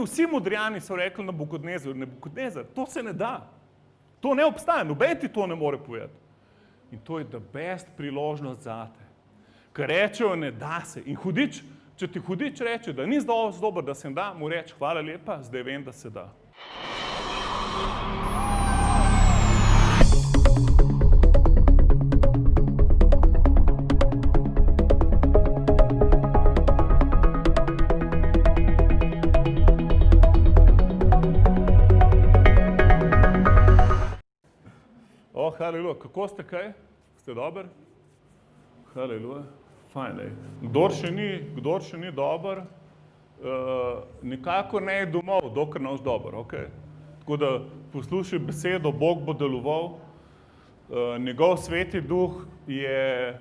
vsi modrijani so rekli Nebukadnezar, to se ne da. To ne obstaja, noben ti to ne more povedati. In to je the best priložnost zate. Ker rečejo, ne da se. In hudič, če ti hudič reče, da ni dober, da se ne da, mu reči, hvala lepa, zdaj vem, da se da. Haleluja, kako ste kaj? Ste dober? Haleluja, fajn. Kdor še ni dober, nikakor ne je domov, dokler ne boš dober, okej? Tako da poslušaj besedo, Bog bo deloval, njegov sveti duh je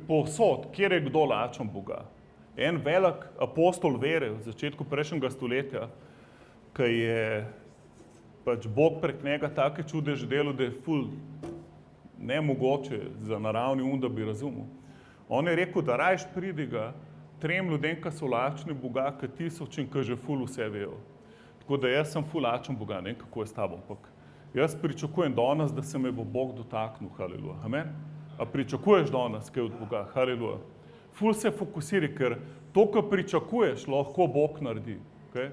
povsod, kjer je kdo lačen Boga. En velik apostol vere v začetku prejšnjega stoletja, ki je pač Bog prek njega take čudeže delal, da je ful nemogoče za naravni da bi razumel. On je rekel, da rajš pridi ga 3 ljudem, ki so lačni Boga, ki 1000 in ki že ful vse vejo. Tako da jaz sem ful lačen Boga, ne vem, kako je s tabo, ampak jaz pričakujem danes, da se me bo Bog dotaknil, haleluja, amen? A pričakuješ danes kaj od Boga, haleluja? Ful se fokusiri, ker to, kar pričakuješ, lahko Bog naredi, okej?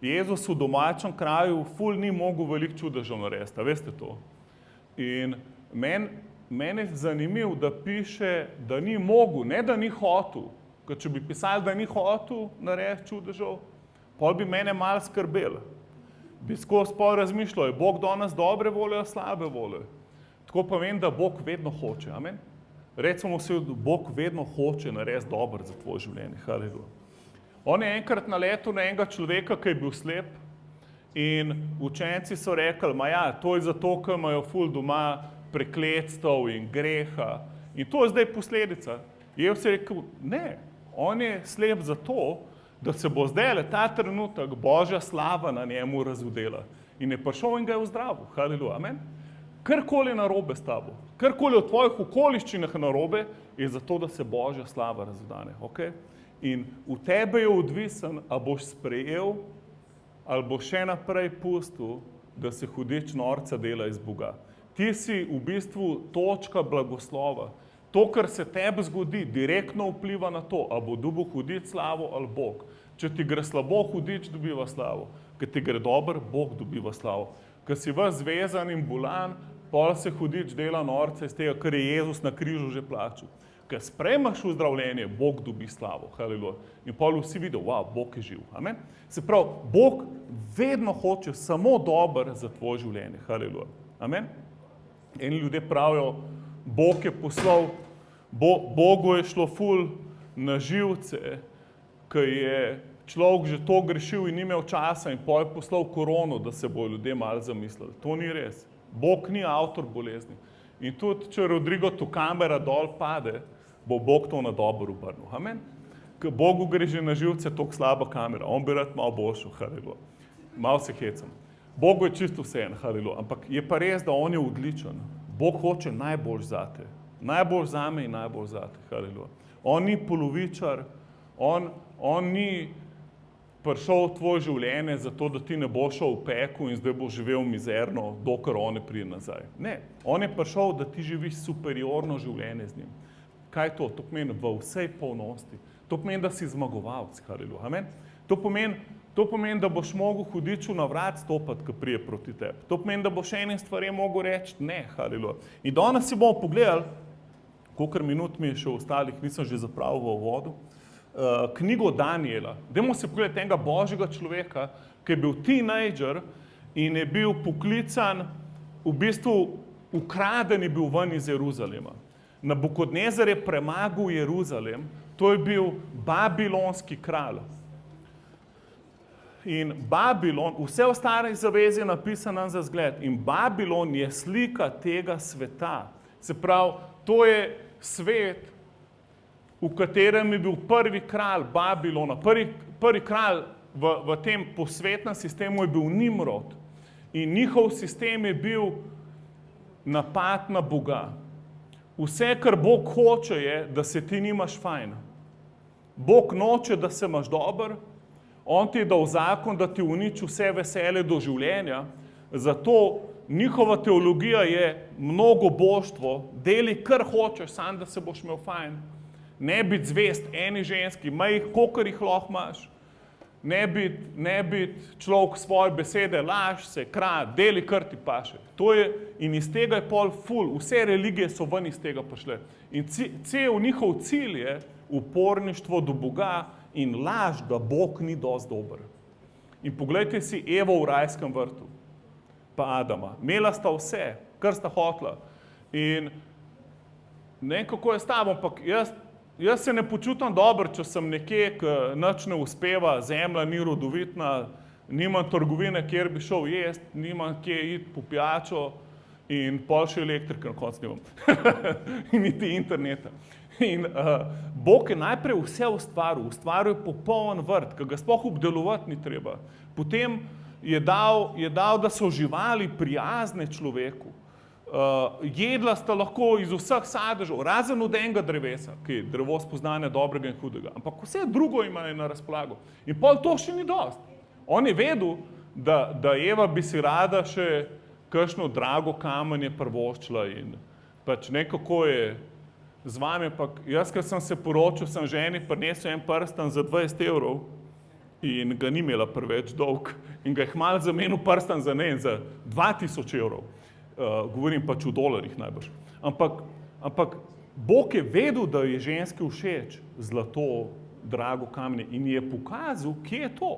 Jezus v domačem kraju ful ni mogel veliko čudežev narediti, veste to. In meni je zanimivo, da piše, da ni mogel, ne da ni hotel. Ker če bi pisali, da ni hotel narediti čudežev, pol bi mene malo skrbelo. Bi skozi pol razmišljal, je Bog danes dobre volje, slabe volje. Tako pa vem, da Bog vedno hoče, amen? Recimo si, da Bog vedno hoče narediti dobro za tvoje življenje, haleluja. On je enkrat naletel na enega človeka, ki je bil slep in učenci so rekli, to je zato, ker imajo ful doma prekletstev in greha in to je zdaj posledica. Jezus je rekel, ne, on je slep zato, da se bo zdaj ta trenutek Božja slava na njemu razudela. In je prišel in ga je ozdravil, haleluja, amen. Karkoli je narobe s tabo, karkoli v tvojih okoliščinah narobe, je zato, da se Božja slava razudane, okej? In v tebe je odvisen, a boš sprejel, ali boš še naprej pustil, da se hudič norca dela iz Boga. Ti si v bistvu točka blagoslova. To, kar se tebi zgodi, direktno vpliva na to, a bo dobil hudič slavo ali Bog. Če ti gre slabo, hudič dobiva slavo. Ker ti gre dobro, Bog dobiva slavo. Ker si vas zvezan in bolan, pol se hudič dela norca iz tega, kar je Jezus na križu že plačal. Ker sprejmaš vzdravljenje, Bog dobi slavo, haleluja. In pol vsi vidijo, Bog je živ, amen. Se pravi, Bog vedno hoče samo dobro za tvoje življenje, haleluja, amen. In ljudje pravijo, Bog je poslal, Bogu je šlo ful na živce, ker je človek že to grešil in ni imel časa in pol je poslal korono, da se bo ljudje malo zamislili. To ni res. Bog ni avtor bolezni. In tudi, če Rodrigo tu kamera dol pade, bo Bog to na dobro obrnil. Amen? Ker Bogu gre že na živce toliko slaba kamera. On bi rad malo boljšo, haleluja. Malo se hecam. Bogu je čisto vseeno, haleluja. Ampak je pa res, da on je odličen. Bog hoče najbolj zate. Najbolj zame in najbolj zate, haleluja. On ni polovičar, on ni prišel v tvoje življenje zato, da ti ne bo šel v peku in zdaj bo živel mizerno, dokler on ne pride nazaj. Ne, on je prišel, da ti živiš superiorno življenje z njim. Kaj je to? To pomeni v vsej polnosti. To pomeni, da si zmagovalec, haleluja, amen. To pomeni, da boš mogel hudiču na vrat stopati, ko prije proti tebi. To pomeni, da boš enim stvarem mogel reči ne, haleluja. In danes si bomo pogledali, kolikor minut mi je še ostalih, nisem že zapravil v uvodu, knjigo Daniela. Dajmo se pogledati enega božjega človeka, ki je bil teenager in je bil poklican, v bistvu ukraden je bil ven iz Jeruzalema. Nabukadnezar je premagal Jeruzalem, to je bil babilonski kralj. In Babilon, vse v Stari zavezi je napisano za zgled, in Babilon je slika tega sveta. Se pravi, to je svet, v katerem je bil prvi kralj Babilona. Prvi kralj v tem posvetnem sistemu je bil Nimrod. In njihov sistem je bil napad na Boga. Vse, kar Bog hoče, je, da se ti nimaš fajn. Bog noče, da se imaš dober, On ti je dal zakon, da ti uniči vse veselje do življenja, zato njihova teologija je mnogo božstvo, deli kar hočeš, sam da se boš imel fajn. Ne biti zvest eni ženski, imaj jih, kolikor jih lahko imaš. Ne biti človek svoje besede, laž se, kraj, deli kar ti paše. To je, in iz tega je pol ful, vse religije so ven iz tega prišle. In cel njihov cilj je uporništvo do Boga in laž, da Bog ni dosti dober. In poglejte si Evo v rajskem vrtu, pa Adama. Imela sta vse, kar sta hotla. In ne vem, kako je s tabo, ampak jaz se ne počutim dobro, če sem nekje, ki nič ne uspeva, zemlja ni rodovitna, nimam trgovine, kjer bi šel jest, nimam kje iti po pijačo in pol še elektrike na koncu nimam. In niti interneta. In Bog je najprej vse ustvaril je popoln vrt, ki ga sploh obdelovati ni treba. Potem je dal, da so živali prijazne človeku. Jedla sta lahko iz vseh sadežev, razen od enega drevesa, ki je drevo spoznanja dobrega in hudega. Ampak vse drugo imajo na razpolago. In pol to še ni dost. On je vedel, da Eva bi si rada še kakšno drago kamenje privoščila in pač nekako je z vami, ampak jaz, ker sem se poročil, sem ženi prinesel en prstan za 20 evrov in ga ni imela preveč dolg in ga je hmal zamenil prstan za 2000 evrov. Govorim pač v dolarjih najbrž. Ampak Bog je vedel, da je ženski všeč zlato, drago kamenje in je pokazal, kje je to.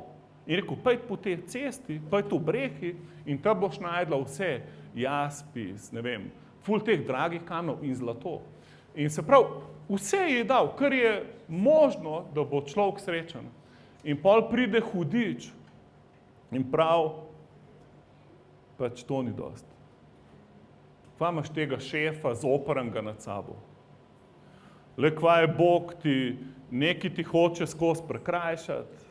In rekel, pojdi po tej cesti, pojdi v brehi in tam boš najdla vse jaspis, ne vem, ful teh dragih kamenjev in zlato. In se pravi, vse je dal, kar je možno, da bo človek srečen. In pol pride hudič in prav, pač to ni dost. Kva imaš tega šefa zoprnega nad sabo? Le kva je Bog ti, neki ti hoče skozi prekrajšati.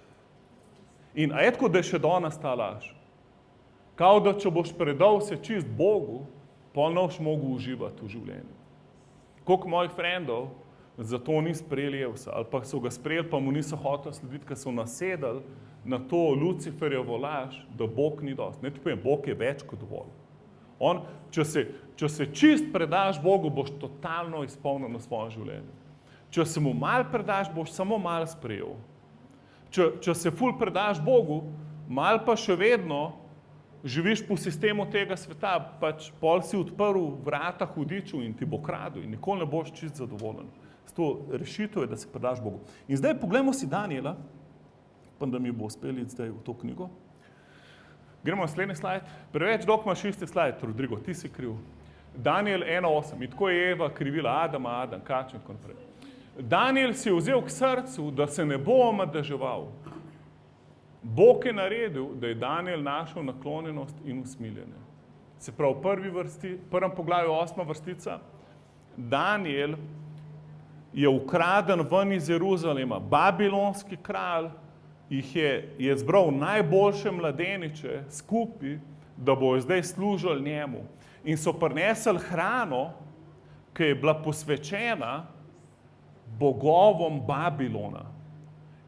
In a je tako, da je še danes ta laž? Kao da če boš predal se čist Bogu, pol ne boš mogel uživati v življenju. Koliko mojih frendov zato ni sprejeli Jevsa, ali pa so ga sprejeli, pa mu niso hoteli slediti, ker so nasedali na to Luciferjevo laž, da Bog ni dosti. Ne ti povem, Bog je več kot dovolj. Če se čist predaš Bogu, boš totalno izpolnil na svojem življenju. Če se mu malo predaš, boš samo malo sprejel. Če se ful predaš Bogu, malo pa še vedno živiš po sistemu tega sveta, pač pol si odprl vrata hudiču in ti bo kradel in nikoli ne boš čist zadovoljen. To rešitev je, da se predaš Bogu. In zdaj poglejmo si Daniela, pa da mi bo uspeli zdaj v to knjigo. Gremo na naslednji slajd. Preveč dolg imaš isti slajd, Rodrigo, ti si kriv. Daniel 1.8. In tako je Eva krivila Adam, Kačin in tako naprej. Daniel si je vzel k srcu, da se ne bo omadeževal. Bog je naredil, da je Daniel našel naklonjenost in usmiljenje. Se pravi, prvem poglavju 8. vrstica, Daniel je ukraden ven iz Jeruzalema. Babilonski kralj je zbral najboljše mladeniče skupaj, da bojo zdaj služili njemu. In so prinesli hrano, ki je bila posvečena bogovom Babilona.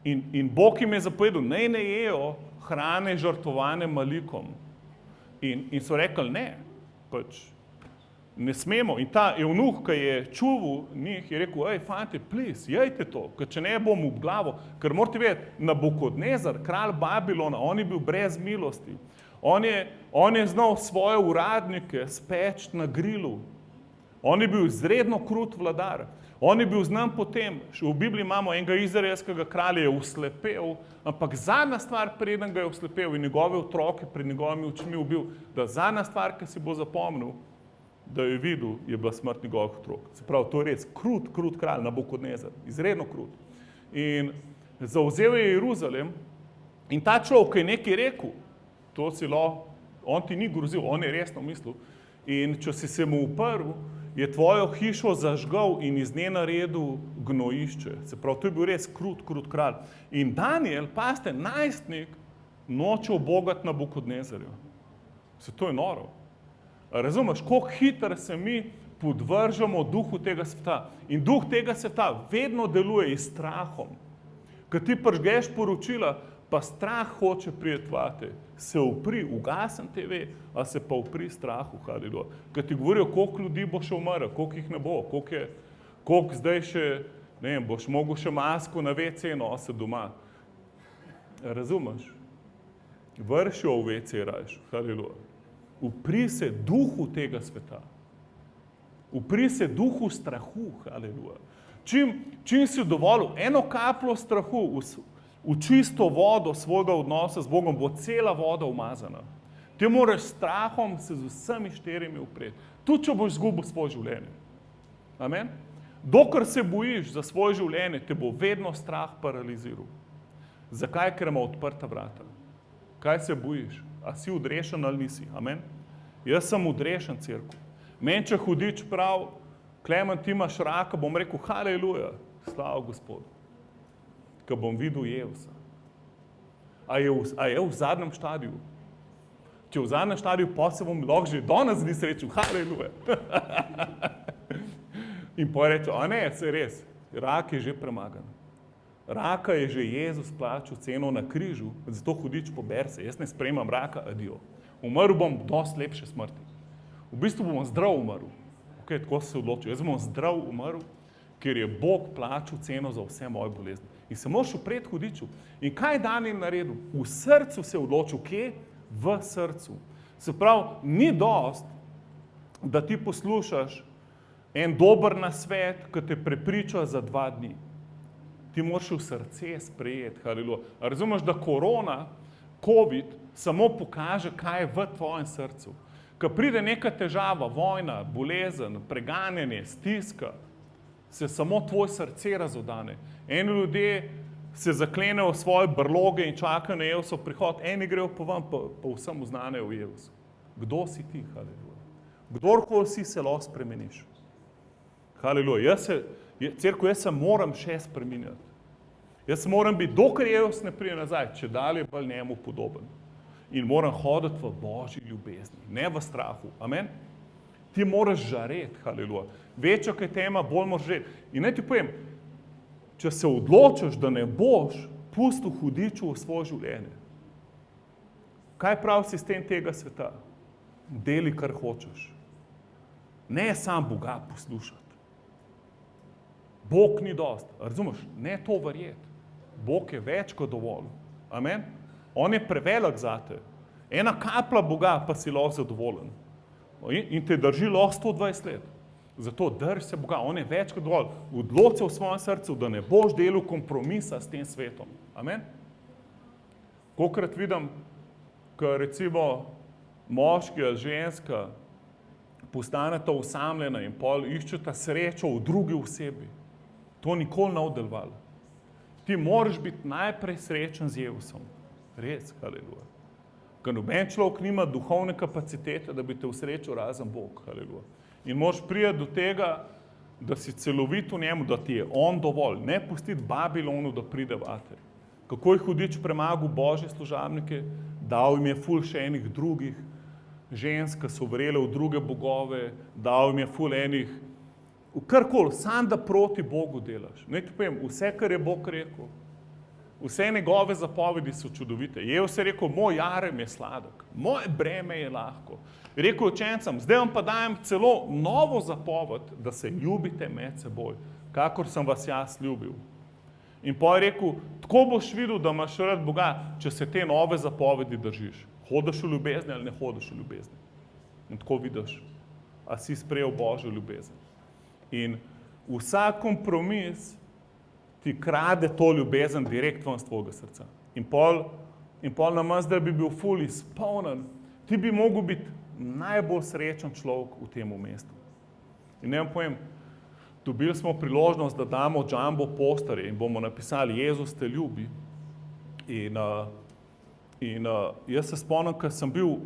In Bog jim je zapovedal, naj ne jejo hrane žrtvovane malikom. In so rekli, ne, pač ne smemo. In ta evnuh, ki je čuval njih, je rekel, ej, fanti, please, jejte to, ker če ne bom v glavo. Ker morate vedeti, Nabukodnezar, kralj Babilona, on je bil brez milosti. On je znal svoje uradnike speči na grilu. On je bil izredno krut vladar. On je bil znan potem, v Bibliji imamo enega izraelskega kralja, je oslepel, ampak zadnja stvar, preden ga je oslepel in njegove otroke pred njegovimi očmi ubil, da zadnja stvar, ki si bo zapomnil, da je videl, je bila smrt njegovih otrok. Se pravi, to je res krut kralj, Nabukodnezar, izredno krut. In zavzel je Jeruzalem in ta človek, ki je nekaj rekel, to si on ti ni grozil, on je resno mislil. In če si se mu uprl, je tvojo hišo zažgal in iz nje naredil gnojišče. Se pravi, to je bil res krut kralj. In Daniel, pazite, najstnik, noče ubogati Nabukodnezarju. Se to je noro. Razumeš, koliko hitro se mi podvržamo duhu tega sveta. In duh tega sveta vedno deluje s strahom. Ko ti pržgeš poročila, pa strah hoče prijeti vate, se upri, ugasen TV, a se pa upri strahu, haleluja. Ker ti govorijo, koliko ljudi bo še umrlo, koliko jih ne bo, koliko zdaj še, ne vem, boš mogel še masko na WC nositi doma. Razumeš? Vrši jo v WC rajš, haleluja. Upri se duhu tega sveta. Upri se duhu strahu, haleluja. Čim si dovolil eno kapljo strahu v čisto vodo svojega odnosa z Bogom, bo cela voda umazana. Ti moraš strahom se z vsemi štirimi upreti. Tudi, če boš izgubil svoje življenje. Amen? Dokler se bojiš za svoje življenje, te bo vedno strah paraliziral. Zakaj? Ker ima odprta vrata. Kaj se bojiš? A si odrešen ali nisi? Amen? Jaz sem odrešen, cerkev. Meni, če hudič prav, Klemen, ti imaš raka, bom rekel, haleluja, slava Gospodu, ko bom videl Jezusa. A je v zadnjem štadiju? Če je v zadnjem štadiju, pa se bom lahko že danes ni srečil, haleluja. In pa reče, a ne, se res, rak je že premagan. Raka je že Jezus plačal ceno na križu, zato hudič pober se, jaz ne sprejemam raka, adijo. Umrl bom dosti lepše smrti. V bistvu bom zdrav umrl. Okay, tako se odločil. Jaz bom zdrav umrl, ker je Bog plačal ceno za vse moje bolezni. In se moraš upreti hudiču. In kaj je Daniel naredil? V srcu se je odločil. Kje? V srcu. Se pravi, ni dost, da ti poslušaš en dober nasvet, ki te prepriča za 2 dni. Ti moraš v srce sprejeti, haleluja. Razumeš, da korona, COVID, samo pokaže, kaj je v tvojem srcu. Ko pride neka težava, vojna, bolezen, preganjanje, stiska, se samo tvoj srce razodane. Eni ljudje se zaklenejo v svoje brloge in čakajo na Jezusov prihod, eni grejo pa vam, pa vsem uznanejo v Jezusu. Kdo si ti, haleluja? Kdorkoli si, se lahko spremeniš. Haleluja. Cerkev, jaz se moram še spreminjati. Jaz moram biti, dokler Jezus ne pride nazaj, če dalje bolj njemu podoben. In moram hoditi v Božji ljubezni, ne v strahu. Amen? Ti moraš žareti, haleluja. Večja kaj tema, bolj moraš žareti. In naj ti povem, če se odločiš, da ne boš pustil hudiču v svoje življenje, kaj pravi sistem tega sveta? Deli, kar hočeš. Ne sam Boga poslušati. Bog ni dost. Razumeš? Ne to verjeti. Bog je več kot dovolj. Amen? On je prevelik zate. Ena kapla Boga, pa si lahko zadovoljen. In te drži lahko 120 let. Zato drži se Boga, on je več kot dovolj. Odloči v svojem srcu, da ne boš delal kompromisa s tem svetom. Amen? Kolikrat vidim, ko recimo moški ali ženska postaneta osamljena in pol iščeta srečo v drugi osebi. To nikoli ne delovalo. Ti moraš biti najprej srečen z Jezusom. Res, haleluja. Ker noben človek nima duhovne kapacitete, da bi te usrečil razen Bog, haleluja. In moraš priti do tega, da si celovit v njemu, da ti je on dovolj. Ne pustiti Babilonu, da pride vate. Kako je hudič premagal Božje služabnike, dal jim je ful še enih drugih žensk, ki so verjele v druge bogove, dal jim je ful enih, karkoli, sam da proti Bogu delaš. Naj ti povem, vse, kar je Bog rekel, vse njegove zapovedi so čudovite. Jezus je rekel, moj jarem je sladek, moje breme je lahko. Rekel učencem, zdaj vam pa dajem celo novo zapoved, da se ljubite med seboj, kakor sem vas jaz ljubil. In pa je rekel, tako boš videl, da imaš rad Boga, če se te nove zapovedi držiš. Hodiš v ljubezni ali ne hodiš v ljubezni. In tako vidiš, a si sprejel Božjo ljubezen. In vsak kompromis ti krade to ljubezen direkt ven z tvojega srca. In pol namaz, da bi bil ful izpolnjen, ti bi mogel biti najbolj srečen človek v tem mestu. In ne vam povem, dobili smo priložnost, da damo jumbo posterje in bomo napisali Jezus te ljubi. In jaz se spomnim, ko sem bil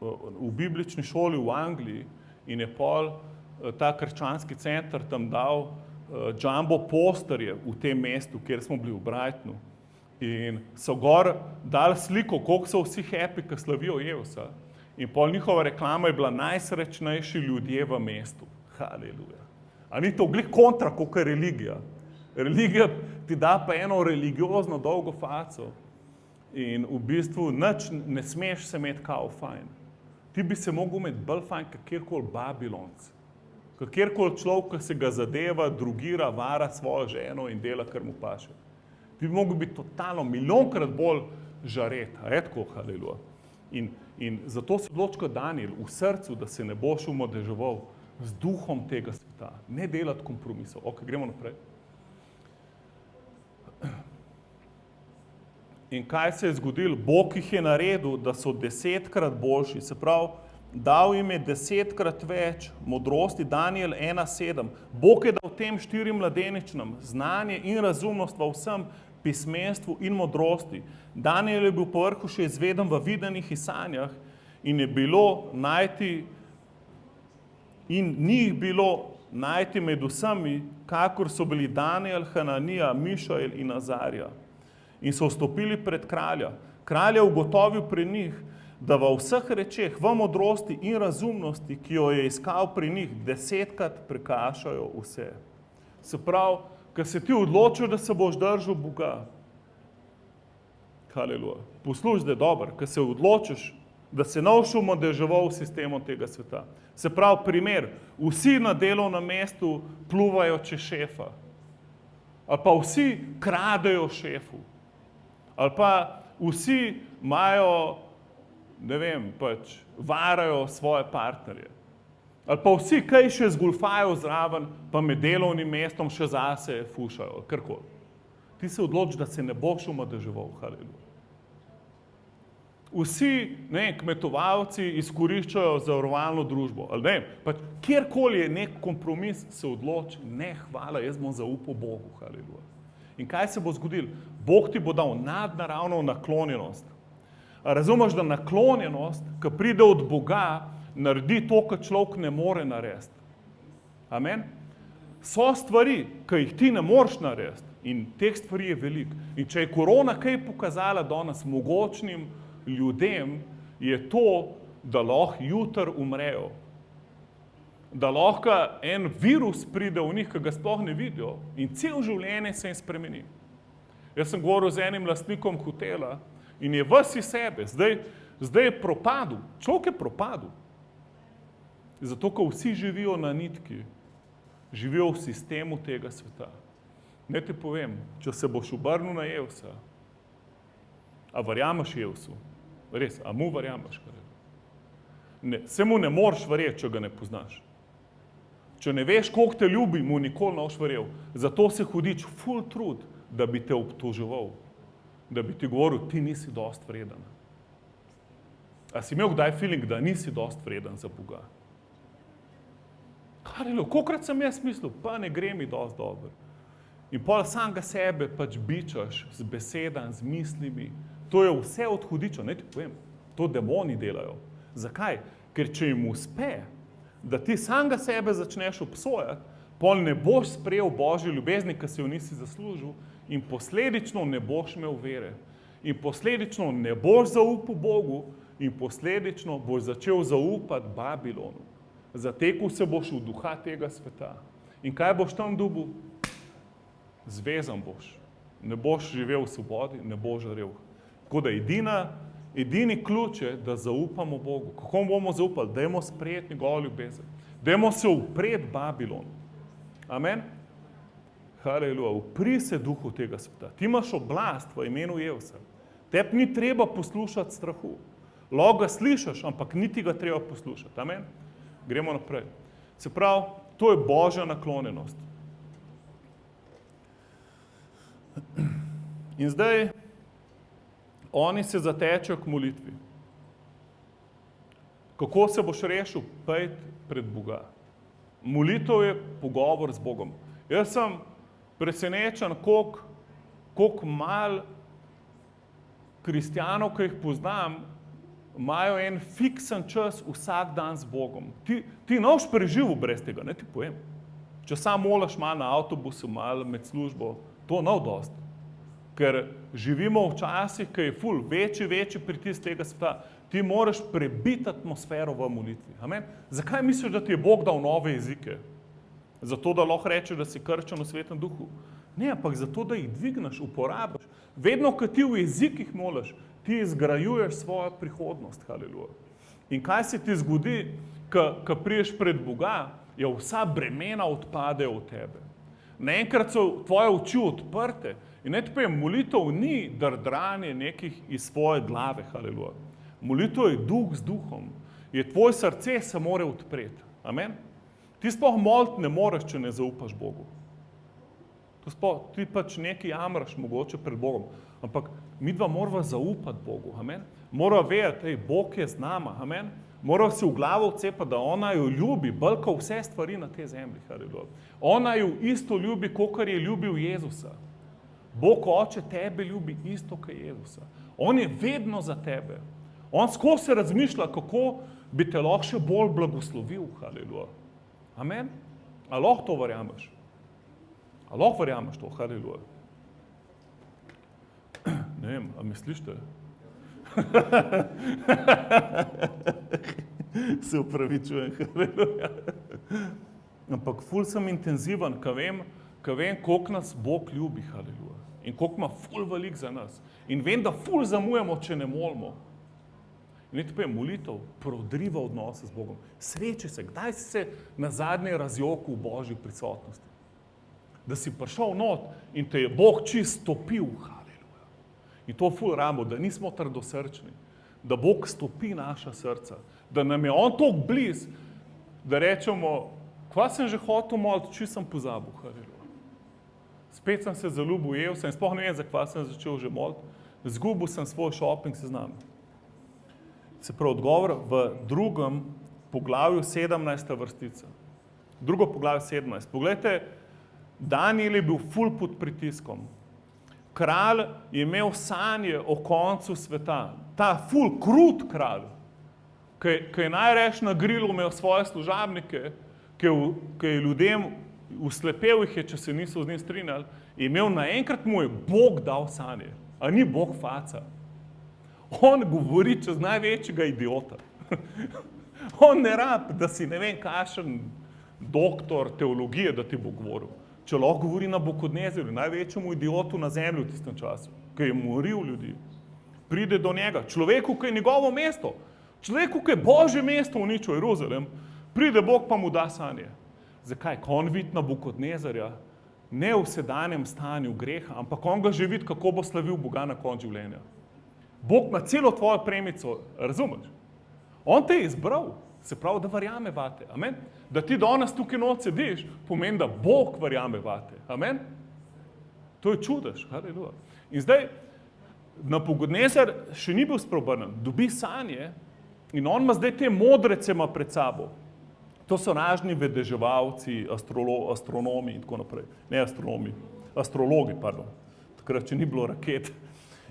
v biblični šoli v Angliji in je pol ta krščanski center tam dal jumbo posterje v tem mestu, kjer smo bili v Brightonu. In so gor dali sliko, koliko so vsi happy, ki slavijo Jezusa. In pol njihova reklama je bila najsrečnejši ljudje v mestu. Haleluja. A ni to glih kontra, kot je religija. Religija ti da pa eno religiozno dolgo faco. In v bistvu nič ne smeš se imeti kao fajn. Ti bi se mogel imeti bolj fajn, kakjerkoli Babilonc. Kakjerkoli človek, ki se ga zadeva, drugira, vara svojo ženo in dela, kar mu paše. Ti bi mogel biti totalno, milijonkrat bolj žaret. A je tako, haleluja. In zato se odloči Daniel v srcu, da se ne boš umadeževal z duhom tega sveta. Ne delati kompromisov. Ok, gremo naprej. In kaj se je zgodilo? Bog jih je naredil, da so 10-krat boljši. Se pravi, dal jim je 10-krat več modrosti. Daniel 1:7. Bog je dal tem 4 mladeničnem znanje in razumnost v vsem pismenstvu in modrosti. Daniel je bil povrhu še izveden v videnih in sanjah in je bilo najti in ni jih bilo najti med vsemi, kakor so bili Daniel, Hananija, Mišael in Azarja. In so vstopili pred kralja. Kralj je ugotovil pri njih, da v vseh rečeh, v modrosti in razumnosti, ki jo je iskal pri njih, 10-krat prekašajo vse. Se pravi, ko se ti odločil, da se boš držal Boga, haleluja, poslušaj, da je dober, ko se odločiš, da se ne boš umadeževal sistemom tega sveta. Se pravi, primer, vsi na delovnem mestu pluvajo čez šefa, ali pa vsi kradejo šefu, ali pa vsi imajo, ne vem, pač varajo svoje partnerje. Ali pa vsi kaj še zgulfajo zraven, pa med delovnim mestom še zase fušajo, karkoli. Ti se odloči, da se ne boš umadeževal, haleluja. Vsi, ne vem, kmetovalci izkoriščajo zavarovalno družbo, ali ne vem, pač kjerkoli je nek kompromis, se odloči, ne, hvala, jaz bom zaupal Bogu, haleluja. In kaj se bo zgodilo? Bog ti bo dal nadnaravno naklonjenost. A razumeš, da naklonjenost, ki pride od Boga, naredi to, kar človek ne more narediti. Amen? So stvari, ki jih ti ne moreš narediti in teh stvari je veliko. In če je korona kaj pokazala danes mogočnim ljudem, je to, da lahko jutri umrejo. Da lahko en virus pride v njih, ki ga sploh ne vidijo in cel življenje se jim spremeni. Jaz sem govoril z enim lastnikom hotela in je ves iz sebe, zdaj je propadel, človek je propadel. Zato, ko vsi živijo na nitki, živijo v sistemu tega sveta. Ne ti povem, če se boš obrnil na Jevsa, a verjameš Jevsu? Res, a mu verjameš? Ne, se mu ne moreš verjeti, če ga ne poznaš. Če ne veš, koliko te ljubi, mu nikoli ne boš verjel. Zato se hudič ful trud, da bi te obtoževal, da bi ti govoril, ti nisi dost vreden. A si imel kdaj feeling, da nisi dost vreden za Boga? Kolikrat sem jaz mislil, pa ne gre mi dost dobro. In pol samega sebe pač bičaš z besedami, z mislimi. To je vse od hudiča, ne ti povem. To demoni delajo. Zakaj? Ker če jim uspe, da ti samega sebe začneš obsojati, pol ne boš sprejel Božje ljubezni, ki si jo nisi zaslužil in posledično ne boš imel vere. In posledično ne boš zaupal Bogu in posledično boš začel zaupati Babilonu. Zatekel se boš v duha tega sveta. In kaj boš tam dobil? Zvezan boš. Ne boš živel v svobodi, ne boš žarel. Tako da edini ključ je, da zaupamo Bogu. Kako bomo zaupali? Dajmo sprejeti njegovo ljubezen. Dajmo se upreti Babilonu. Amen? Haleluja. Upri se duhu tega sveta. Ti imaš oblast v imenu Jevsa. Tebi ni treba poslušati strahu. Lahko ga slišiš, ampak niti ga treba poslušati. Amen? Gremo naprej. Se pravi, to je Božja naklonjenost. In zdaj oni se zatečejo k molitvi. Kako se boš rešil? Pojdi pred Boga. Molitev je pogovor z Bogom. Jaz sem presenečen, koliko malo kristjanov, ki jih poznam, imajo en fiksen čas vsak dan z Bogom. Ti ne boš preživel brez tega, ne ti povem. Če sam molaš malo na avtobusu, malo med službo, to ne dosti. Ker živimo v časih, ki je ful večji pritisk tega sveta. Ti moraš prebiti atmosfero v molitvi. Amen? Zakaj misliš, da ti je Bog dal nove jezike? Zato, da lahko rečeš, da si krščen v Svetem duhu? Ne, ampak zato, da jih dvigneš, uporabiš. Vedno, ko ti v jezikih moliš, ti izgrajuješ svojo prihodnost. Haleluja. In kaj se ti zgodi, ko priješ pred Boga, je vsa bremena odpadejo od tebe. Naenkrat so tvoje oči odprte in naj ti povem, molitev ni drdranje nekih iz svoje glave. Haleluja. Molitev je duh z duhom. Je tvoje srce se more odpreti. Amen. Ti sploh moliti ne moreš, če ne zaupaš Bogu. Ti pač nekaj jamraš mogoče pred Bogom, ampak mi dva morava zaupati Bogu. Amen. Morava vedeti, Bog je z nama. Amen. Morava si v glavo vcepati, da ona jo ljubi, bolj kot vse stvari na tej zemlji. Haleluja. Ona jo isto ljubi, kakor je ljubil Jezusa. Bog Oče tebe ljubi isto kot Jezusa. On je vedno za tebe. On skozi se razmišlja, kako bi te lahko še bolj blagoslovil. Haleluja. Amen. A lahko to verjameš? A lahko verjameš to? Haleluja. Ne vem, a misliš te? Se upravičujem. Haleluja. Ampak ful sem intenziven, ko vem, koliko nas Bog ljubi. Haleluja. In koliko ima ful velik za nas. In vem, da ful zamujamo, če ne molimo. In ne povem, molitev prodriva odnose z Bogom. Sreči se, kdaj si se na zadnje razjokal v Božji prisotnosti? Da si prišel not in te je Bog čist stopil. Haleluja. In to ful ramo, da nismo trdosrčni, da Bog stopi naša srca, da nam je On toliko bliz, da rečemo, kva sem že hotel moliti, či sem pozabil. Haleluja. Spet sem se zaljubil, jel sem, sploh ne vem, za kva sem začel že moliti, zgubil sem svoj shopping seznam. Se pravi, odgovor v drugem poglavju 17. vrstica. Drugo poglavje 17. Poglejte, Daniel je bil ful pod pritiskom. Kralj je imel sanje o koncu sveta. Ta ful krut kralj, ki je najreč na grilu imel svoje služabnike, ki je ljudem uslepel jih je, če se niso z njim strinjali, je imel naenkrat mu je Bog dal sanje. A ni Bog faca. On govori čez največjega idiota. On ne rab, da si ne vem kakšen doktor teologije, da ti bo govoril. Če lahko govori Nabukadnezarju, največjemu idiotu na zemlji v tistem času, ki je moril ljudi, pride do njega, človeku, ki je njegovo mesto, človeku, ki je Božje mesto uničil Jeruzalem, pride Bog pa mu da sanje. Zakaj? Ko on vidi Nabukadnezarja, ne v sedanjem stanju greha, ampak on ga že vidi, kako bo slavil Boga na koncu življenja. Bog ima celo tvojo premico, razumeš? On te je izbral, se pravi, da verjame vate. Amen? Da ti danes tukaj noč sediš, pomeni, da Bog verjame vate. Amen? To je čudež. Haleluja. In zdaj, Nabukadnezar še ni bil spreobrnjen, dobi sanje in on ima zdaj te modrece pred sabo. To so razni vedeževalci, astronomi in tako naprej. Ne astronomi, astrologi, pardon. Takrat, če ni bilo raket.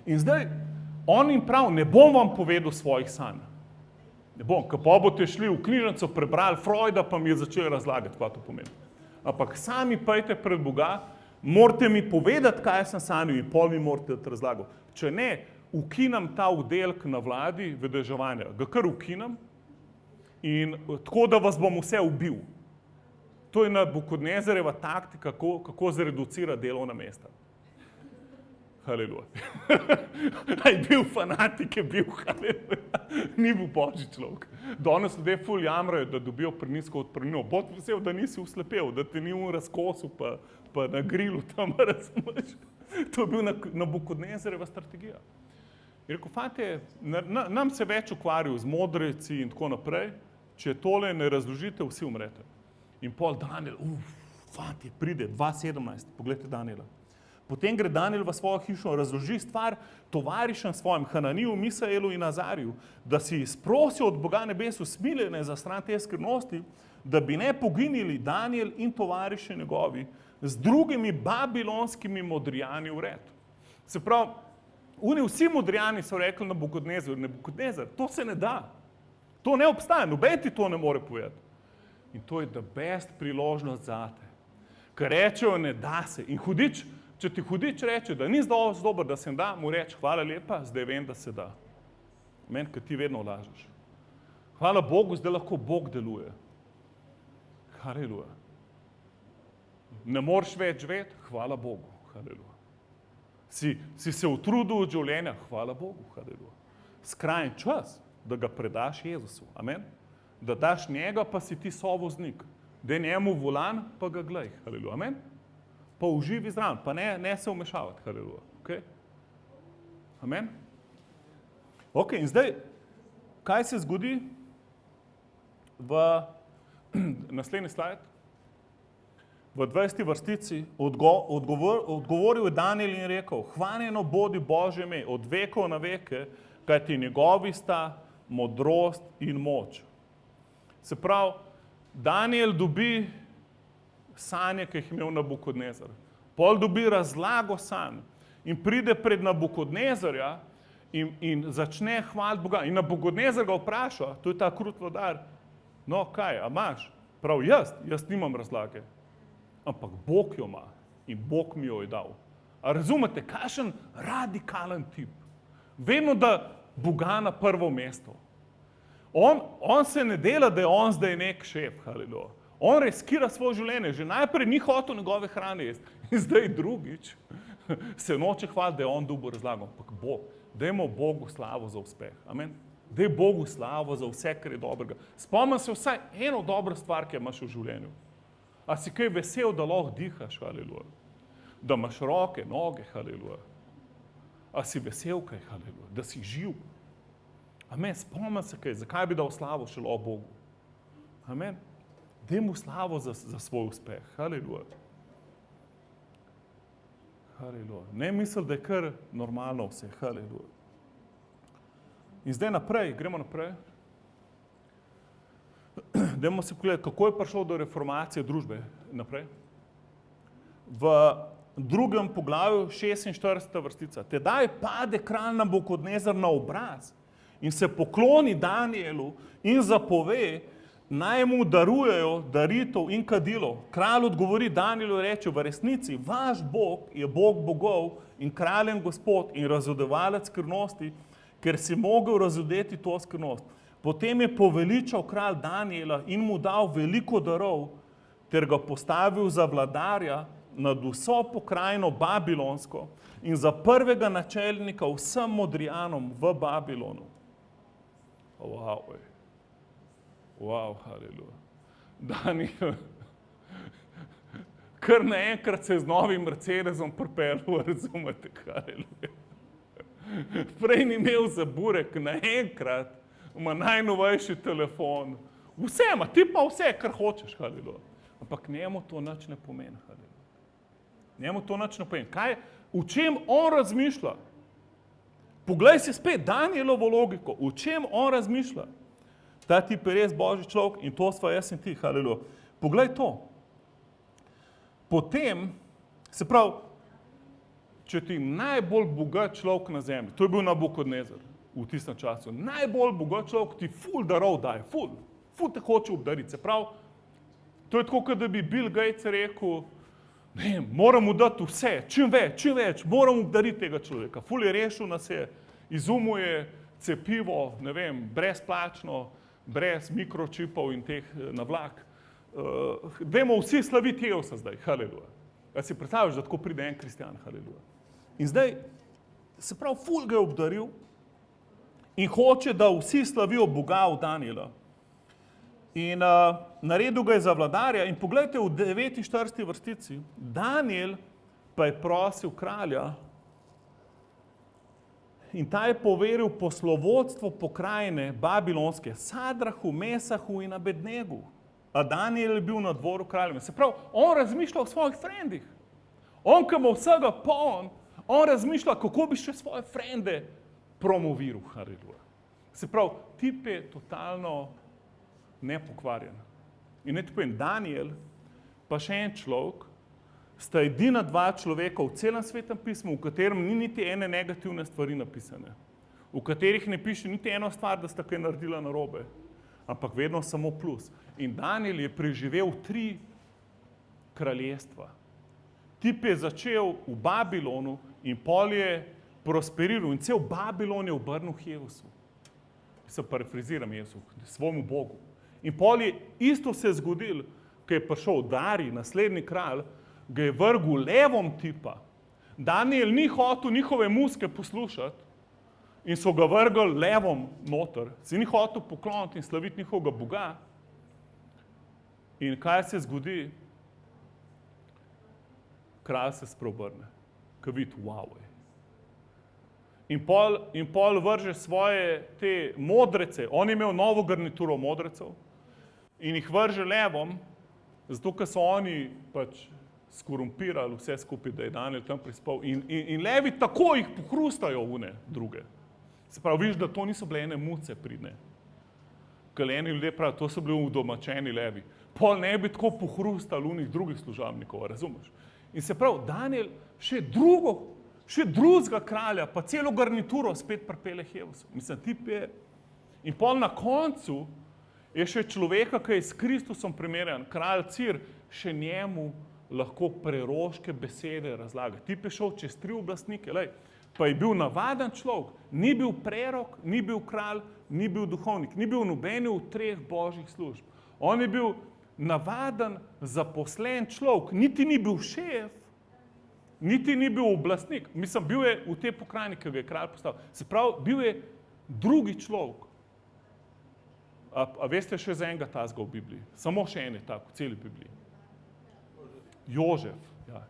In zdaj, on jim pravi, ne bom vam povedal svojih sanj. Ne bom, ko pa boste šli v knjižnico, prebrali Freuda, pa mi je začel razlagati, kaj to pomeni. Ampak sami pojte pred Boga, morate mi povedati, kaj sem sanjal in pol mi morate razlagati. Če ne, ukinam ta oddelek na vladi vedeževanja. Ga kar ukinam in tako, da vas bom vse ubil. To je Nabukadnezarjeva taktika, kako zreducira delovna mesta. Haleluja. Je bil fanatik, je bil, haleluja. Ni bil Božji človek. Danes ljudje ful jamrajo, da dobijo prenizko odprnino. Bog vesel, da nisi uslepel, da te ni v razkosu, pa na grilu tam, razumeš. To je bil Nabukadnezarjeva strategija. Je rekel, fante, nam se več ukvarjajo z modreci in tako naprej, če tole ne razložite, vsi umrete. In pol Daniel, fante, pride, 2.17, pogledajte Daniela. Potem gre Daniel v svojo hišo, razloži stvar tovarišem svojim, Hananiju, Misaelu in Azariju, da si sprosijo od Boga nebes usmiljene za stran te skrivnosti, da bi ne poginili Daniel in tovariši njegovi z drugimi babilonskimi modrijani vred. Se pravi, vsi modrijani so rekli Nabukadnezar, to se ne da. To ne obstaja, noben ti to ne more povedati. In to je the best priložnost zate. Ker rečejo, ne da se. In hudič, če ti hudič reče, da ni dober, da se da, mu reče, hvala lepa, zdaj vem, da se da. Meni, ker ti vedno lažeš. Hvala Bogu, zdaj lahko Bog deluje. Haleluja. Ne moreš več živeti, hvala Bogu. Haleluja. Si se utrudil od življenja, hvala Bogu, haleluja. Skrajen čas, da ga predaš Jezusu, amen. Da daš njega, pa si ti sovoznik. Da njemu volan, pa ga glej, haleluja, amen. Pa uživi zraven, pa ne se vmešavati, haleluja, ok? Amen. Ok, in zdaj, kaj se zgodi v naslednji slajd? V 20. vrstici odgovoril je Danijel in rekel, hvaljeno bodi Božje ime od vekov na veke, kajti njegovi sta modrost in moč. Se pravi, Danijel dobi sanje, ki jih imel Nabukodnezar. Pol dobi razlago sanj in pride pred Nabukodnezarja in začne hvaliti Boga. In Nabukodnezar ga vpraša, to je ta krut vladar, no kaj, a imaš? Prav jaz nimam razlage. Ampak Bog jo ima in Bog mi jo je dal. A razumete, kakšen radikalen tip. Vedno da Boga na prvo mesto. On se ne dela, da je on zdaj nek šef, haleluja. On riskira svoje življenje. Že najprej ni hotel njegove hrane jesti. In zdaj drugič se noče hvaliti, da je on dobil razlago. Ampak Bog, dajmo Bogu slavo za uspeh. Amen. Daj Bogu slavo za vse, kar je dobrega. Spomni se vsaj eno dobro stvar, ki jo imaš v življenju. A si kaj vesel, da lahko dihaš, haleluja. Da imaš roke, noge, haleluja. A si vesel kaj, haleluja. Da si živ. Amen, spomni se kaj, zakaj bi dal slavo šele Bogu. Amen. Daj mu slavo za svoj uspeh, haleluja. Haleluja. Ne misli, da je kar normalno vse, haleluja. In zdaj naprej, gremo naprej. Dajmo se pogledati, kako je prišel do reformacije družbe naprej. V drugem poglavju, 46. vrstica. Tedaj pade kralj Nabukodnezar na obraz in se pokloni Danijelu in zapove, naj mu darujejo daritev in kadilo. Kralj odgovori Danijelu in reče, v resnici, vaš Bog je Bog bogov in kraljen Gospod in razvedevalec skrivnosti, ker si mogel razvedeti to skrivnost. Potem je poveličal kralj Danijela in mu dal veliko darov, ter ga postavil za vladarja nad vso pokrajino Babilonsko in za prvega načelnika vsem modrijanom v Babilonu. Wow, haleluja. Danijel, kar naenkrat se z novim Mercedesom pripeljal, razumete, haleluja. Prej ni imel za burek, naenkrat ima najnovejši telefon. Vse ima, ti pa vse, kar hočeš, haleluja. Ampak njemu to nič ne pomeni, haleluja. Njemu to nič ne pomeni. Kaj, v čem on razmišlja? Poglej si spet Danijelovo logiko, v čem on razmišlja? Ta tip je res Božji človek in to sva jaz in ti, haleluja. Poglej to. Potem, se pravi, če ti najbolj bogat človek na zemlji, to je bil Nabukodnezar v tistem času, najbolj bogat človek ti ful darov daje, ful te hoče obdariti. Se pravi, to je tako, kot da bi Bill Gates rekel, ne, moram mu dati vse, čim več, moram obdariti tega človeka. Ful je rešil nas je, izumuje cepivo, ne vem, brezplačno, brez mikročipov in teh na vlak. Dajmo vsi slaviti Jezusa zdaj, haleluja. Ja si predstavljaš, da tako pride en kristjan, haleluja. In zdaj, se pravi, ful ga je obdaril in hoče, da vsi slavijo Boga v Danijela. In naredil ga je za vladarja in pogledajte v 49. vrstici, Danijel pa je prosil kralja in ta je poveril poslovodstvo pokrajine Babilonske, Sadrahu, Mesahu in Abednegu. A Danijel je bil na dvoru kraljeve. Se pravi, on razmišlja o svojih frendih. On, ki ima vsega poln, on razmišlja, kako bi še svoje frende promoviral, haleluja. Se pravi, tip je totalno nepokvarjen. In ne ti povem, Danijel, pa še en človek, sta edina dva človeka v celem svetem pismu, v katerem ni niti ene negativne stvari napisane. V katerih ne piše niti eno stvar, da sta kaj naredila narobe. Ampak vedno samo plus. In Danijel je preživel 3 kraljestva. Tip je začel v Babilonu in pol je prosperiral in cel Babilon je obrnil Jezusu. Se parafraziram Jezusu, svojemu Bogu. In pol je isto se zgodilo, ko je prišel Darij, naslednji kralj, ga je vrgel levom tipa, Daniel ni hotel njihove muske poslušati in so ga vrgli levom noter. Si ni hotel pokloniti in slaviti njihovega Boga. In kaj se zgodi? Kralj se spreobrne, ko vidi, wow. In pol vrže svoje te modrece, on je imel novo garnituro modrecev in jih vrže levom, zato ker so oni pač skorumpirali vse skupaj, da je Daniel tam prispal. In levi tako jih pohrustajo une druge. Se pravi, viš, da to niso bile ene muce pridne. Ker eni ljudje pravijo, to so bili udomačeni levi. Pol ne bi tako pohrustali unih drugih služabnikov, razumeš? In se pravi, Daniel še drugega kralja, pa celo garnituro spet pripelje Hevesu. Mislim, tip je. In pol na koncu je še človeka, ki je s Kristusom primerjan, kralj Cir, še njemu lahko preroške besede razlaga. Tip je šel čez 3 oblastnike, pa je bil navaden človek, ni bil prerok, ni bil kralj, ni bil duhovnik, ni bil nobeni v 3 božjih služb. On je bil navaden, zaposlen človek, niti ni bil šef, niti ni bil oblastnik. Mislim, bil je v tej pokrajini, ki ga je kralj postavil. Se pravi, bil je drugi človek. A veste še za enega tazga v Bibliji? Samo še en je tak, v celi Bibliji. Jožef. Ja.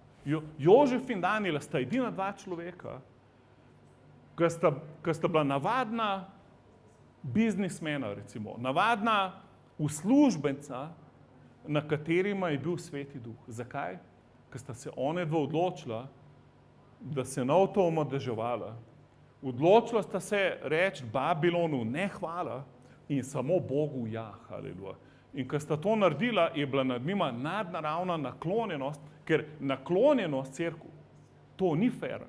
Jožef in Daniel sta edina 2 človeka, ki sta bila navadna biznismena, recimo, navadna uslužbenca, na katerima je bil Sveti Duh. Zakaj? Ker sta se onedva odločila, da se ne bo to omadeževala. Odločila sta se reči Babilonu ne hvala in samo Bogu ja, haleluja. In ker sta to naredila, je bila nad njima nadnaravna naklonjenost, ker naklonjenost cerkvu, to ni fair.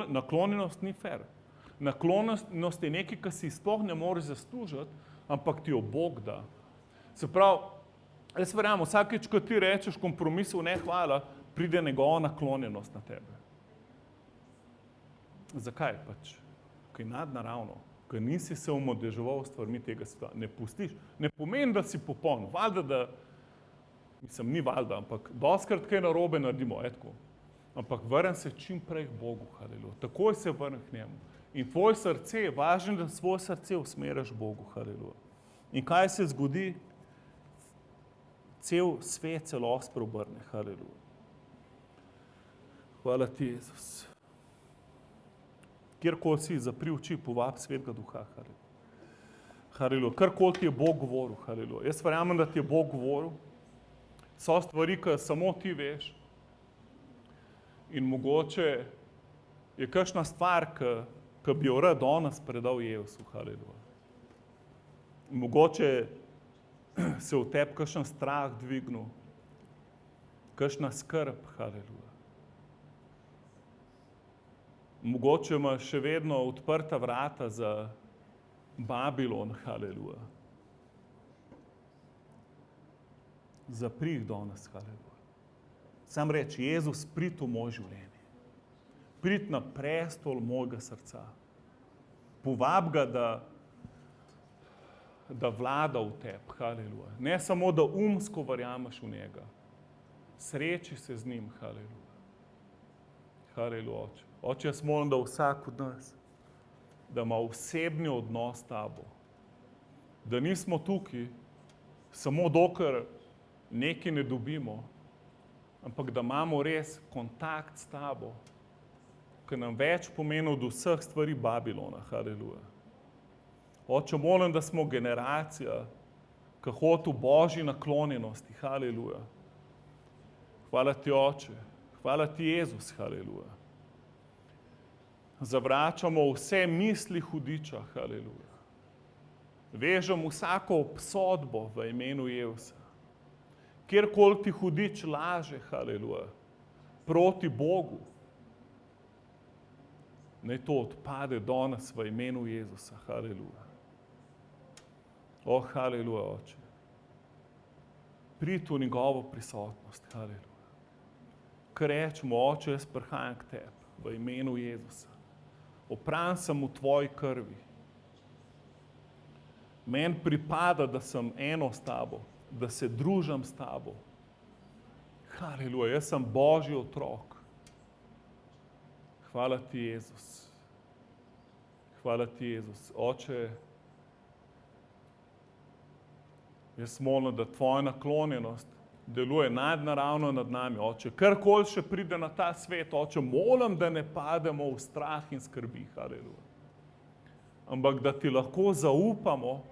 Naklonjenost ni fair. Naklonjenost je nekaj, kar si sploh ne moreš zaslužiti, ampak ti jo Bog da. Se pravi, jaz verjamem, vsakeč, ko ti rečeš kompromisu ne hvala, pride njegova naklonjenost na tebe. Zakaj pač? Ker je nadnaravno, ker nisi se omadeževal s stvarmi tega sveta. Ne pustiš. Ne pomeni, da si popoln. Valjda, da, mislim, ni valjda, ampak dostikrat kaj narobe naredimo, etko. Ampak vrnem se čim prej k Bogu, haleluja. Takoj se vrnem k njemu. In tvoje srce, važno, da svoje srce usmeriš Bogu, haleluja. In kaj se zgodi? Cel svet celo spreobrne, haleluja. Hvala ti, Jezus. Kjerkoli si, zapri oči, povab Svetega Duha, haleluja. Haleluja. Karkoli ti je Bog govoril, haleluja. Jaz verjamem, da ti je Bog govoril. So stvari, ki samo ti veš. In mogoče je kakšna stvar, ki bi jo rad danes predal Jezusu, haleluja. Mogoče se v tebi kakšen strah dvignil, kakšna skrb, haleluja. Mogoče imaš še vedno odprta vrata za Babilon, haleluja. Zapri jih danes, haleluja. Sam reči, Jezus, prid v moje življenje. Prid na prestol mojega srca. Povab ga, da vlada v tebi, haleluja. Ne samo, da umsko verjameš v njega. Sreči se z njim, haleluja. Haleluja, Oče. Oče, jaz molim, da vsak od nas, da ima osebni odnos s tabo. Da nismo tukaj samo dokler nekaj ne dobimo, ampak da imamo res kontakt s tabo, ki nam več pomeni od vseh stvari Babilona, haleluja. Oče, molim, da smo generacija, ki hodi v Božji naklonjenosti, haleluja. Hvala ti, Oče, hvala ti, Jezus, haleluja. Zavračamo vse misli hudiča, haleluja. Vežem vsako obsodbo v imenu Jezusa. Kjerkoli ti hudič laže, haleluja, proti Bogu, naj to odpade danes v imenu Jezusa, haleluja. O, haleluja, Oče. Pridi v njegovo prisotnost, haleluja. Ker rečemo, Oče, jaz prihajam k tebi v imenu Jezusa. Opran sem v tvoji krvi. Meni pripada, da sem eno s tabo, da se družim s tabo. Haleluja, jaz sem Božji otrok. Hvala ti, Jezus. Hvala ti, Jezus. Oče, jaz molim, da tvoja naklonjenost deluje nadnaravno nad nami, Oče. Karkoli še pride na ta svet, Oče, molim, da ne pademo v strah in skrbi. Haleluja. Ampak da ti lahko zaupamo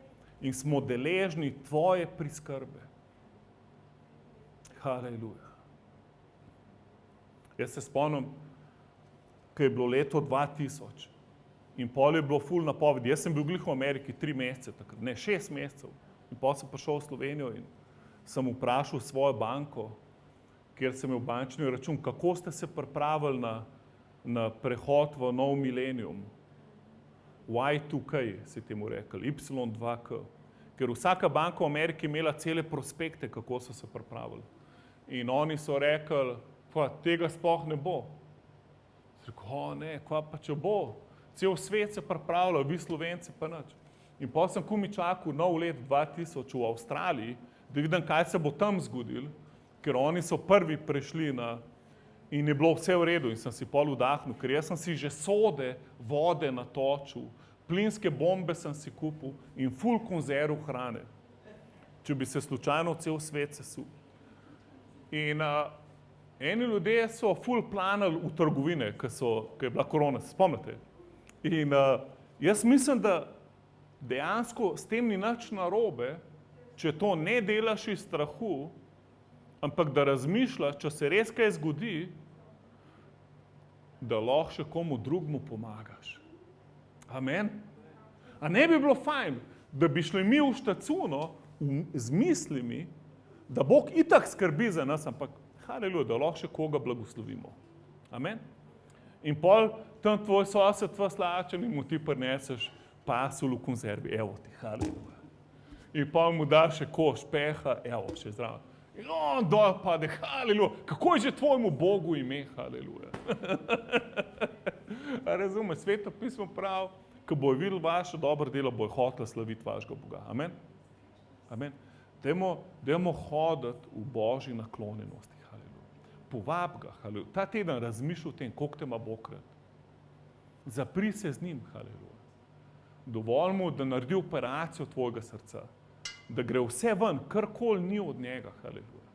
in smo deležni tvoje priskrbe. Haleluja. Jaz se spomnim, ko je bilo leto 2000 in pol je bilo ful napovedi. Jaz sem bil glih v Ameriki 3 mesece, takrat, ne 6 mesecev. In pol sem prišel v Slovenijo in sem vprašal svojo banko, kjer sem imel bančni račun, kako ste se pripravili na prehod v nov milenium. Y2K si temu rekel, Y2K. Ker vsaka banka v Ameriki imela cele prospekte, kako so se pripravili. In oni so rekli, tega sploh ne bo. Rekel, ne, kva pa če bo? Cel svet se pripravlja, vi Slovenci pa nič. In potem sem kumi čakal nov let 2000 v Avstraliji, da vidim, kaj se bo tam zgodilo, ker oni so prvi prišli in je bilo vse v redu in sem si pol vdahnil, ker jaz sem si že sode vode natočil, plinske bombe sem si kupil in ful konzerv hrane, če bi se slučajno cel svet sesul. In eni ljudje so ful planali v trgovine, ko je bila korona, se spomnite? In jaz mislim, da dejansko s tem ni nič narobe, če to ne delaš iz strahu, ampak da razmišljaš, če se res kaj zgodi, da lahko še komu drugmu pomagaš. Amen? A ne bi bilo fajn, da bi šli mi v štacuno z mislimi, da Bog itak skrbi za nas, ampak haleluja, da lahko še koga blagoslovimo. Amen? In pol tam tvoj sosed vas lačen in mu ti prineseš pasulj v konzervi. Evo ti, haleluja. In pol mu daš še koš peha, evo, še zraven. In on dol pade, haleluja. Kako je že tvojemu Bogu ime, haleluja. Razumeš, Sveto pismo pravi, ko bojo videli vaše dobro delo, bojo hoteli slaviti vašega Boga. Amen? Amen. Dajmo hoditi v Božji naklonjenosti, haleluja. Povab ga, haleluja. Ta teden razmišljaj o tem, koliko te ima Bog rad. Zapri se z njim, haleluja. Dovolj mu, da naredi operacijo tvojega srca, da gre vse ven, karkoli ni od njega, haleluja.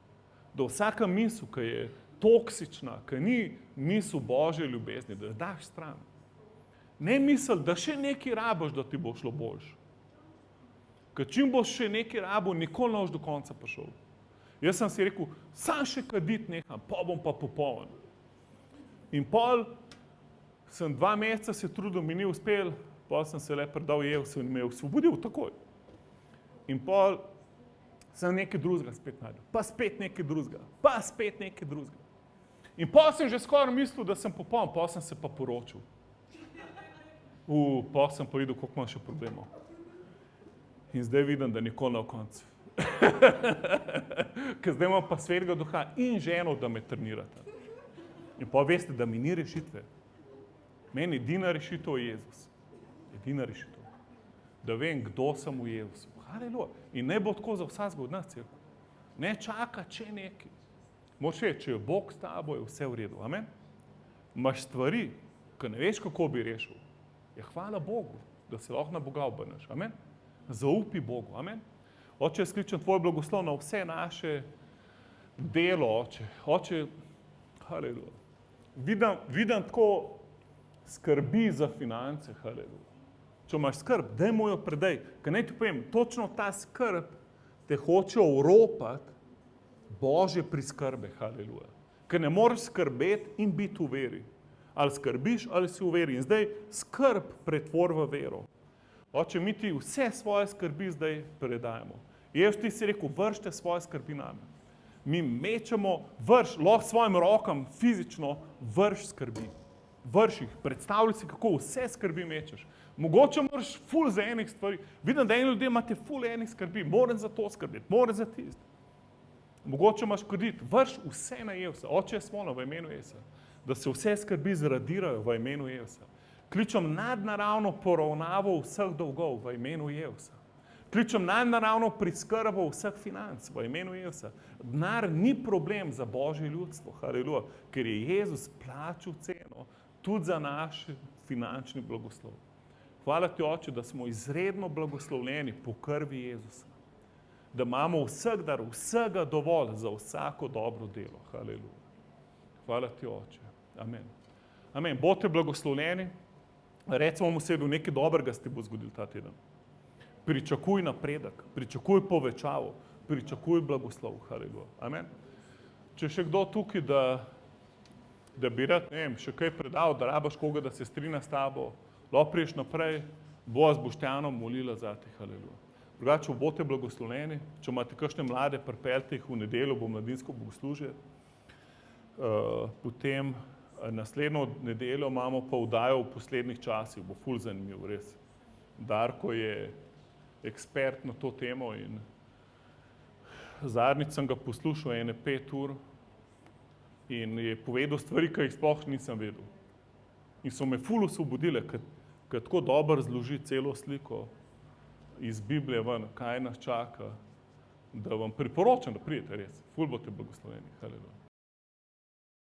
Da vsaka misel, ki je toksična, ki ni misel Božje ljubezni, da daš stran. Ne misel, da še nekaj rabiš, da ti bo šlo boljše. Ker čim boš še nekaj rabil, nikoli ne boš do konca prišel. Jaz sem si rekel, sam še kadit neham, pa bom pa popoln. In pol sem 2 meseca se trudil, mi ni uspel, pol sem se le predal Jezusu in me je osvobodil takoj. In pol sem nekaj drugega spet najdel, pa spet nekaj drugega, pa spet nekaj drugega. In pol sem že skoraj mislil, da sem popoln, pol sem se pa poročil. Pol sem pa videl, koliko imam še problemov. In zdaj vidim, da nikoli na koncu. Ker zdaj imam pa Svetega Duha in ženo, da me trenirata. In pa veste, da mi ni rešitve. Meni edina rešitev je Jezus. Edina rešitev. Da vem, kdo sem v Jezusu. Haleluja. In ne bo tako za vsakega od nas, cerkev. Ne čaka, če nekaj. Moš reči, če je Bog s tabo, je vse v redu. Amen? Imaš stvari, ki ne veš, kako bi rešil. Je hvala Bogu, da se lahko na Boga obrneš. Amen? Zaupi Bogu. Amen? Oče, jaz kličem tvoj blagoslov na vse naše delo, Oče. Oče, haleluja. Vidim tako skrbi za finance, haleluja. Če imaš skrb, daj mu jo predaj. Ker naj ti povem, točno ta skrb te hoče oropati Božje priskrbe, haleluja. Ker ne moreš skrbeti in biti v veri. Ali skrbiš, ali si v veri. In zdaj skrb pretvori v vero. Oče, mi ti vse svoje skrbi zdaj predajemo. Jezus, ti si rekel, vršite svoje skrbi name. Mi mečemo, lahko svojim rokam fizično vrš skrbi. Vrš jih, predstavljaj si, kako vse skrbi mečeš. Mogoče moraš ful za enih stvari. Vidim, da eni ljudje imate ful enih skrbi. Moram za to skrbeti, moram za tisto. Mogoče imaš kredit, vrš vse na Jezusa. Oče, jaz molim v imenu Jezusa, da se vse skrbi zradirajo v imenu Jezusa. Kličem nadnaravno poravnavo vseh dolgov v imenu Jezusa. Kličem nadnaravno priskrbo vseh financ v imenu Jezusa. Denar ni problem za Božje ljudstvo, haleluja, ker je Jezus plačal ceno tudi za naš finančni blagoslov. Hvala ti, Oče, da smo izredno blagoslovljeni po krvi Jezusa. Da imamo vsak dar, vsega dovolj za vsako dobro delo. Haleluja. Hvala ti, Oče. Amen. Amen. Bodite blagoslovljeni. Recimo mu sedu, nekaj dobrega se ti bo zgodil ta teden. Pričakuj napredek, pričakuj povečavo, pričakuj blagoslov. Haleluja. Amen. Če še kdo tukaj, da bi rad, ne vem, še kaj predal, da rabaš koga, da se strinja s tabo, lahko priješ naprej, bo z Boštjanom molila za ti. Haleluja. Drugače, bodite blagoslovljeni. Če imate kakšne mlade, pripeljte jih v nedeljo, bo mladinsko bogoslužje. Potem naslednjo nedeljo imamo pa vdajo v poslednjih časih, bo ful zanimiv, res. Darko je ekspert na to temo in zadnjič sem ga poslušal 5 ur in je povedal stvari, ki jih sploh nisem vedel. In so me ful osvobodile, ker tako dobro zloži celo sliko iz Biblije ven, kaj nas čaka, da vam priporočam, da pridete res. Ful boste blagoslovljeni. Haleluja.